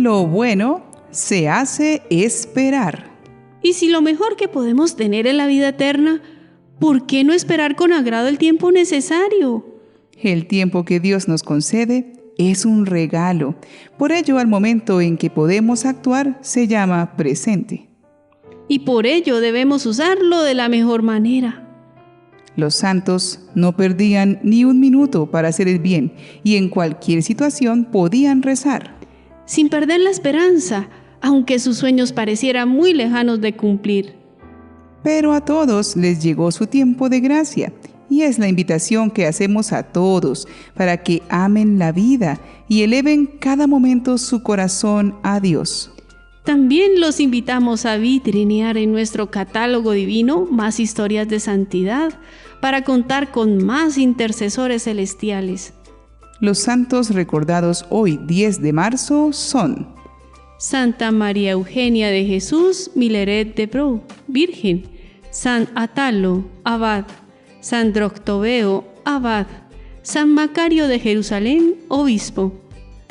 Lo bueno se hace esperar. Y si lo mejor que podemos tener es la vida eterna, ¿por qué no esperar con agrado el tiempo necesario? El tiempo que Dios nos concede es un regalo. Por ello, al momento en que podemos actuar, se llama presente. Y por ello debemos usarlo de la mejor manera. Los santos no perdían ni un minuto para hacer el bien y en cualquier situación podían rezar. Sin perder la esperanza, aunque sus sueños parecieran muy lejanos de cumplir. Pero a todos les llegó su tiempo de gracia y es la invitación que hacemos a todos para que amen la vida y eleven cada momento su corazón a Dios. También los invitamos a vitrinear en nuestro catálogo divino más historias de santidad para contar con más intercesores celestiales. Los santos recordados hoy, 10 de marzo, son Santa María Eugenia de Jesús, Mileret de Brou, Virgen; San Atalo, abad; San Droctoveo, abad; San Macario de Jerusalén, obispo;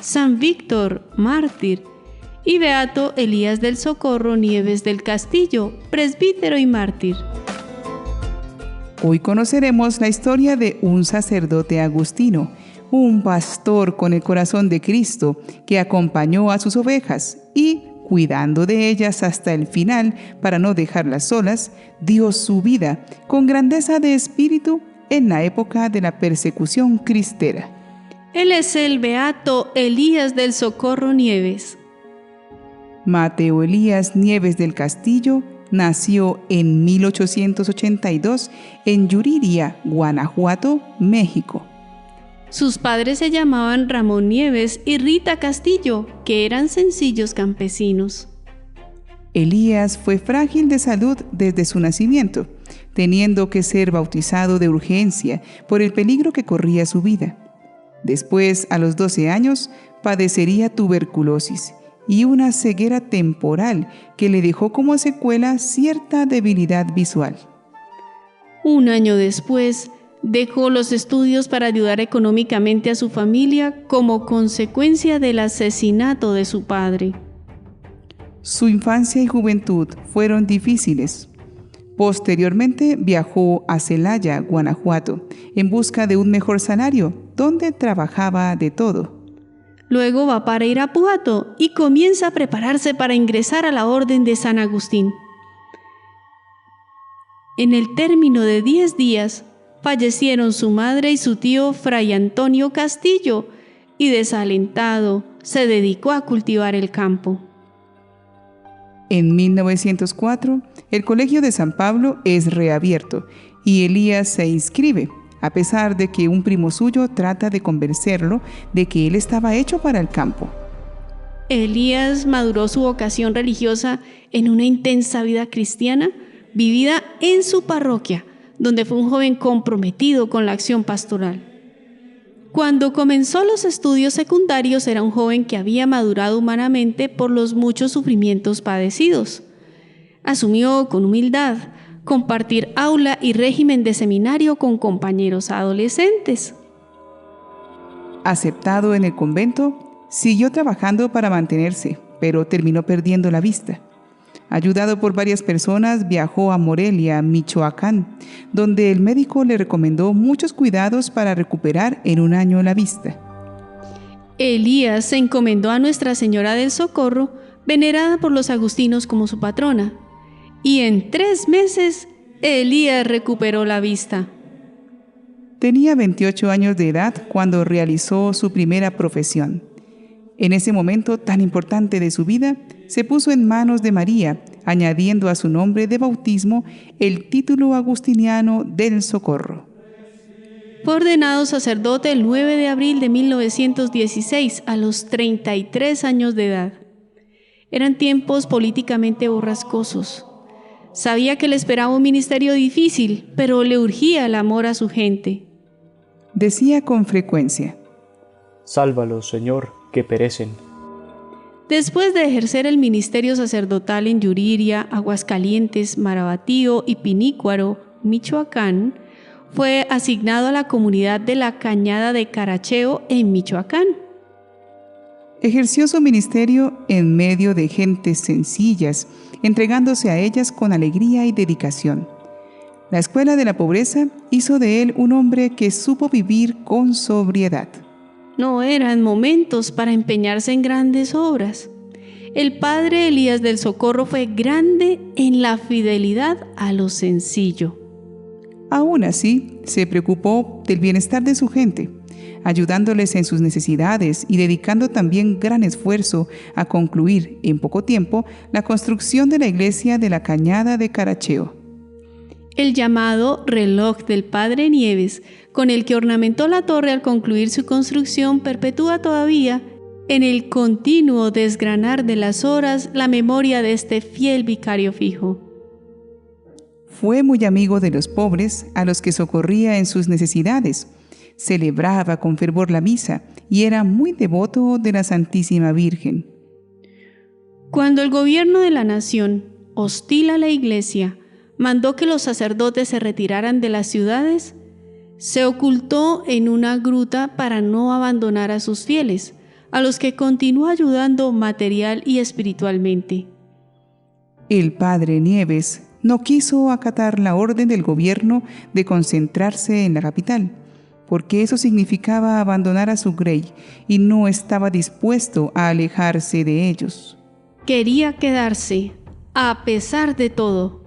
San Víctor, mártir; y Beato Elías del Socorro Nieves del Castillo, presbítero y mártir. Hoy conoceremos la historia de un sacerdote agustino, un pastor con el corazón de Cristo que acompañó a sus ovejas y, cuidando de ellas hasta el final para no dejarlas solas, dio su vida con grandeza de espíritu en la época de la persecución cristera. Él es el Beato Elías del Socorro Nieves. Mateo Elías Nieves del Castillo nació en 1882 en Yuriria, Guanajuato, México. Sus padres se llamaban Ramón Nieves y Rita Castillo, que eran sencillos campesinos. Elías fue frágil de salud desde su nacimiento, teniendo que ser bautizado de urgencia por el peligro que corría su vida. Después, a los 12 años, padecería tuberculosis y una ceguera temporal que le dejó como secuela cierta debilidad visual. Un año después, dejó los estudios para ayudar económicamente a su familia como consecuencia del asesinato de su padre. Su infancia y juventud fueron difíciles. Posteriormente viajó a Celaya, Guanajuato, en busca de un mejor salario, donde trabajaba de todo. Luego va para Irapuato y comienza a prepararse para ingresar a la Orden de San Agustín. En el término de 10 días, fallecieron su madre y su tío Fray Antonio Castillo, y desalentado, se dedicó a cultivar el campo. En 1904, el Colegio de San Pablo es reabierto y Elías se inscribe, a pesar de que un primo suyo trata de convencerlo de que él estaba hecho para el campo. Elías maduró su vocación religiosa en una intensa vida cristiana vivida en su parroquia, donde fue un joven comprometido con la acción pastoral. Cuando comenzó los estudios secundarios era un joven que había madurado humanamente por los muchos sufrimientos padecidos. Asumió con humildad compartir aula y régimen de seminario con compañeros adolescentes. Aceptado en el convento, siguió trabajando para mantenerse, pero terminó perdiendo la vista. Ayudado por varias personas, viajó a Morelia, Michoacán, donde el médico le recomendó muchos cuidados para recuperar en un año la vista. Elías se encomendó a Nuestra Señora del Socorro, venerada por los agustinos como su patrona, y en 3 meses Elías recuperó la vista. Tenía 28 años de edad cuando realizó su primera profesión. En ese momento tan importante de su vida, se puso en manos de María, añadiendo a su nombre de bautismo el título agustiniano del Socorro. Fue ordenado sacerdote el 9 de abril de 1916, a los 33 años de edad. Eran tiempos políticamente borrascosos. Sabía que le esperaba un ministerio difícil, pero le urgía el amor a su gente. Decía con frecuencia: Sálvalos, Señor, que perecen. Después de ejercer el ministerio sacerdotal en Yuriria, Aguascalientes, Marabatío y Pinícuaro, Michoacán, fue asignado a la comunidad de la Cañada de Caracheo en Michoacán. Ejerció su ministerio en medio de gentes sencillas, entregándose a ellas con alegría y dedicación. La escuela de la pobreza hizo de él un hombre que supo vivir con sobriedad. No eran momentos para empeñarse en grandes obras. El padre Elías del Socorro fue grande en la fidelidad a lo sencillo. Aún así, se preocupó del bienestar de su gente, ayudándoles en sus necesidades y dedicando también gran esfuerzo a concluir en poco tiempo la construcción de la iglesia de la Cañada de Caracheo. El llamado reloj del padre Nieves, con el que ornamentó la torre al concluir su construcción, perpetúa todavía en el continuo desgranar de las horas la memoria de este fiel vicario fijo. Fue muy amigo de los pobres, a los que socorría en sus necesidades. Celebraba con fervor la misa y era muy devoto de la Santísima Virgen. Cuando el gobierno de la nación, hostil a la iglesia, mandó que los sacerdotes se retiraran de las ciudades, se ocultó en una gruta para no abandonar a sus fieles, a los que continuó ayudando material y espiritualmente. El padre Nieves no quiso acatar la orden del gobierno de concentrarse en la capital, porque eso significaba abandonar a su grey y no estaba dispuesto a alejarse de ellos. Quería quedarse, a pesar de todo.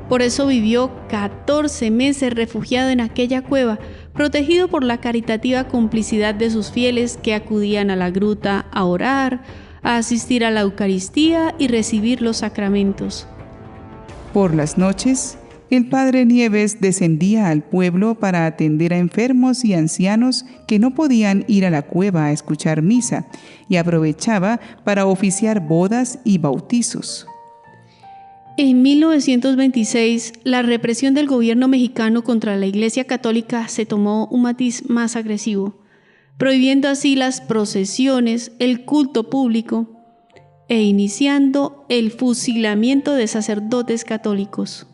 Por eso vivió 14 meses refugiado en aquella cueva, protegido por la caritativa complicidad de sus fieles que acudían a la gruta a orar, a asistir a la Eucaristía y recibir los sacramentos. Por las noches, el padre Nieves descendía al pueblo para atender a enfermos y ancianos que no podían ir a la cueva a escuchar misa y aprovechaba para oficiar bodas y bautizos. En 1926, la represión del gobierno mexicano contra la Iglesia Católica se tomó un matiz más agresivo, prohibiendo así las procesiones, el culto público e iniciando el fusilamiento de sacerdotes católicos.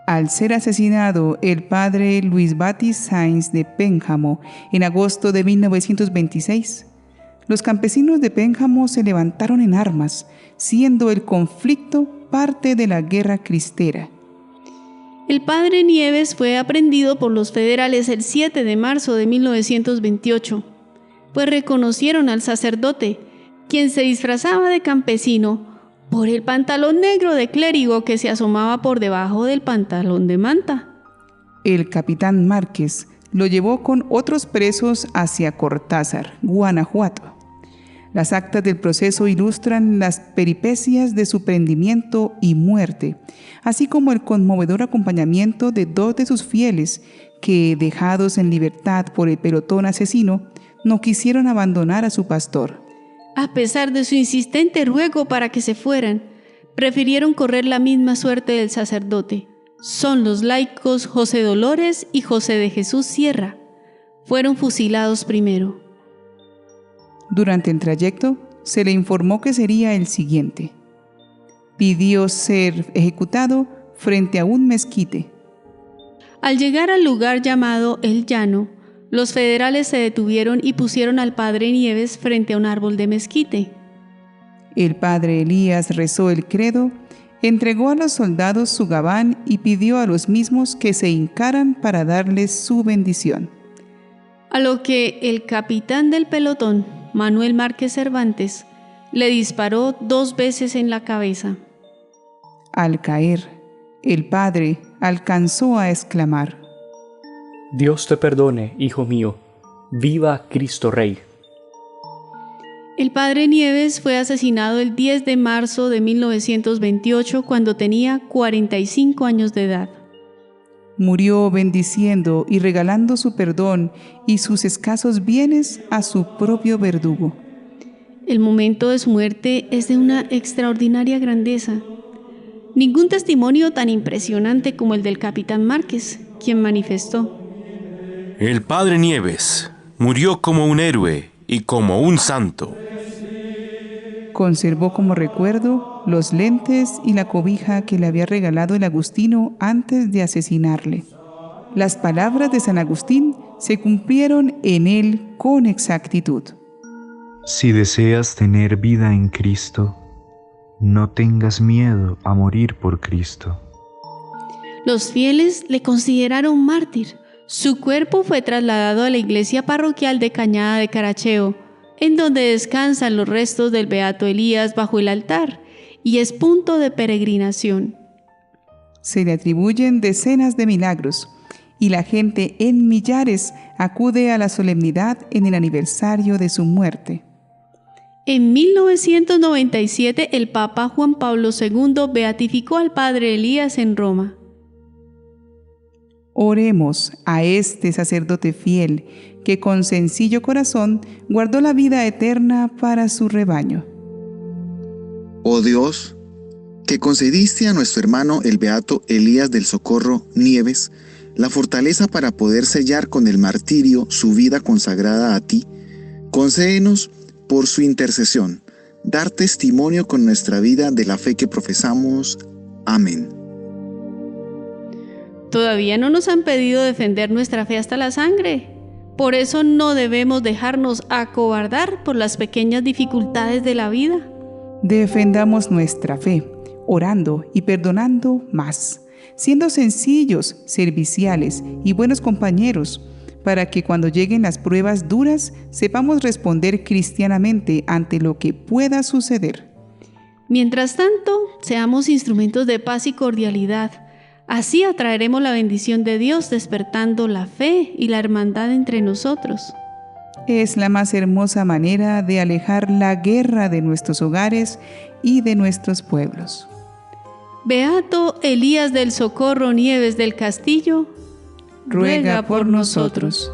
Al ser asesinado el padre Luis Batis Sáenz de Pénjamo en agosto de 1926, los campesinos de Pénjamo se levantaron en armas, siendo el conflicto parte de la guerra cristera. El padre Nieves fue aprehendido por los federales el 7 de marzo de 1928, pues reconocieron al sacerdote, quien se disfrazaba de campesino, por el pantalón negro de clérigo que se asomaba por debajo del pantalón de manta. El capitán Márquez lo llevó con otros presos hacia Cortázar, Guanajuato. Las actas del proceso ilustran las peripecias de su prendimiento y muerte, así como el conmovedor acompañamiento de 2 de sus fieles que, dejados en libertad por el pelotón asesino, no quisieron abandonar a su pastor. A pesar de su insistente ruego para que se fueran, prefirieron correr la misma suerte del sacerdote. Son los laicos José Dolores y José de Jesús Sierra. Fueron fusilados primero. Durante el trayecto, se le informó que sería el siguiente. Pidió ser ejecutado frente a un mezquite. Al llegar al lugar llamado El Llano, los federales se detuvieron y pusieron al padre Nieves frente a un árbol de mezquite. El padre Elías rezó el credo, entregó a los soldados su gabán y pidió a los mismos que se hincaran para darles su bendición. A lo que el capitán del pelotón, Manuel Márquez Cervantes, le disparó 2 veces en la cabeza. Al caer, el padre alcanzó a exclamar: Dios te perdone, hijo mío. ¡Viva Cristo Rey! El padre Nieves fue asesinado el 10 de marzo de 1928 cuando tenía 45 años de edad. Murió bendiciendo y regalando su perdón y sus escasos bienes a su propio verdugo. El momento de su muerte es de una extraordinaria grandeza. Ningún testimonio tan impresionante como el del capitán Márquez, quien manifestó: El padre Nieves murió como un héroe y como un santo. Conservó como recuerdo los lentes y la cobija que le había regalado el agustino antes de asesinarle. Las palabras de San Agustín se cumplieron en él con exactitud. Si deseas tener vida en Cristo, no tengas miedo a morir por Cristo. Los fieles le consideraron mártir. Su cuerpo fue trasladado a la iglesia parroquial de Cañada de Caracheo, en donde descansan los restos del beato Elías bajo el altar, y es punto de peregrinación. Se le atribuyen decenas de milagros, y la gente en millares acude a la solemnidad en el aniversario de su muerte. En 1997, el Papa Juan Pablo II beatificó al padre Elías en Roma. Oremos a este sacerdote fiel que con sencillo corazón guardó la vida eterna para su rebaño. Oh Dios, que concediste a nuestro hermano el beato Elías del Socorro Nieves la fortaleza para poder sellar con el martirio su vida consagrada a ti, concédenos por su intercesión dar testimonio con nuestra vida de la fe que profesamos. Amén. Todavía no nos han pedido defender nuestra fe hasta la sangre. Por eso no debemos dejarnos acobardar por las pequeñas dificultades de la vida. Defendamos nuestra fe, orando y perdonando más, siendo sencillos, serviciales y buenos compañeros, para que cuando lleguen las pruebas duras sepamos responder cristianamente ante lo que pueda suceder. Mientras tanto, seamos instrumentos de paz y cordialidad. Así atraeremos la bendición de Dios, despertando la fe y la hermandad entre nosotros. Es la más hermosa manera de alejar la guerra de nuestros hogares y de nuestros pueblos. Beato Elías del Socorro Nieves del Castillo, ruega por nosotros.